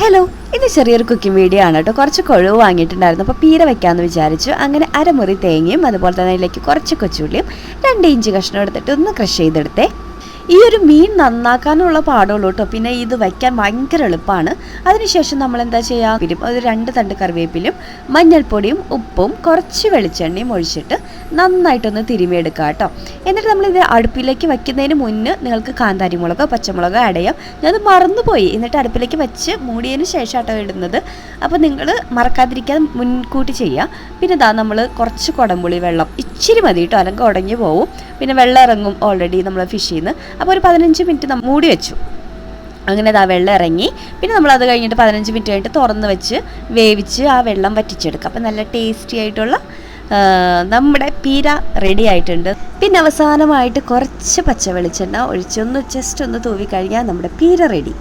Hello, ഇത് ചെറിയൊരു cooking video ആണ് കേട്ടോ. കുറച്ച് കൊഴുവ് വാങ്ങിയിട്ടുണ്ടായിരുന്നു, അപ്പോൾ പീര വെക്കാമെന്ന് വിചാരിച്ചു. അങ്ങനെ അരമുറി തേങ്ങയും അതുപോലെ തന്നെ അതിലേക്ക് കുറച്ച് കൊച്ചുള്ളിയും 2 ഇഞ്ച് കഷ്ണം എടുത്തിട്ട് ഒന്ന് ക്രഷ് ചെയ്തെടുത്തേ. ഈ ഒരു മീൻ നന്നാക്കാനുള്ള പാടുള്ളൂ കേട്ടോ. പിന്നെ ഇത് വയ്ക്കാൻ ഭയങ്കര എളുപ്പമാണ്. അതിനുശേഷം നമ്മൾ എന്താ ചെയ്യുക, ഒരു 2 തണ്ട് കറിവേപ്പിലും മഞ്ഞൾപ്പൊടിയും ഉപ്പും കുറച്ച് വെളിച്ചെണ്ണയും ഒഴിച്ചിട്ട് നന്നായിട്ടൊന്ന് തിരുമിയെടുക്കുക കേട്ടോ. എന്നിട്ട് നമ്മളിത് അടുപ്പിലേക്ക് വയ്ക്കുന്നതിന് മുന്നേ നിങ്ങൾക്ക് കാന്താരിമുളകോ പച്ചമുളകോ ആഡ് ചെയ്യാം. ഞാനത് മറന്നുപോയി. എന്നിട്ട് അടുപ്പിലേക്ക് വെച്ച് മൂടിയതിന് ശേഷം ആട്ടോ ഇടുന്നത്. അപ്പോൾ നിങ്ങൾ മറക്കാതിരിക്കാൻ മുൻകൂട്ടി ചെയ്യുക. പിന്നെ ഇതാ നമ്മൾ കുറച്ച് കുടംപുളി വെള്ളം ഇച്ചിരി മതി കേട്ടോ, അല്ലെങ്കിൽ ഉടഞ്ഞു പോവും. പിന്നെ വെള്ളം ഇറങ്ങും ഓൾറെഡി നമ്മൾ ഫിഷിൽ നിന്ന്. അപ്പോൾ ഒരു 15 മിനിറ്റ് മൂടി വെച്ചു. അങ്ങനെ അതാ വെള്ളം ഇറങ്ങി. പിന്നെ നമ്മളത് കഴിഞ്ഞിട്ട് 15 മിനിറ്റ് കഴിഞ്ഞിട്ട് തുറന്ന് വെച്ച് വേവിച്ച് ആ വെള്ളം വറ്റിച്ചെടുക്കുക. അപ്പം നല്ല ടേസ്റ്റി ആയിട്ടുള്ള നമ്മുടെ പീര റെഡി ആയിട്ടുണ്ട്. പിന്നെ അവസാനമായിട്ട് കുറച്ച് പച്ച വെളിച്ചെണ്ണ ഒഴിച്ചൊന്ന് ജസ്റ്റ് ഒന്ന് തൂവി കഴിഞ്ഞാൽ നമ്മുടെ പീര റെഡി.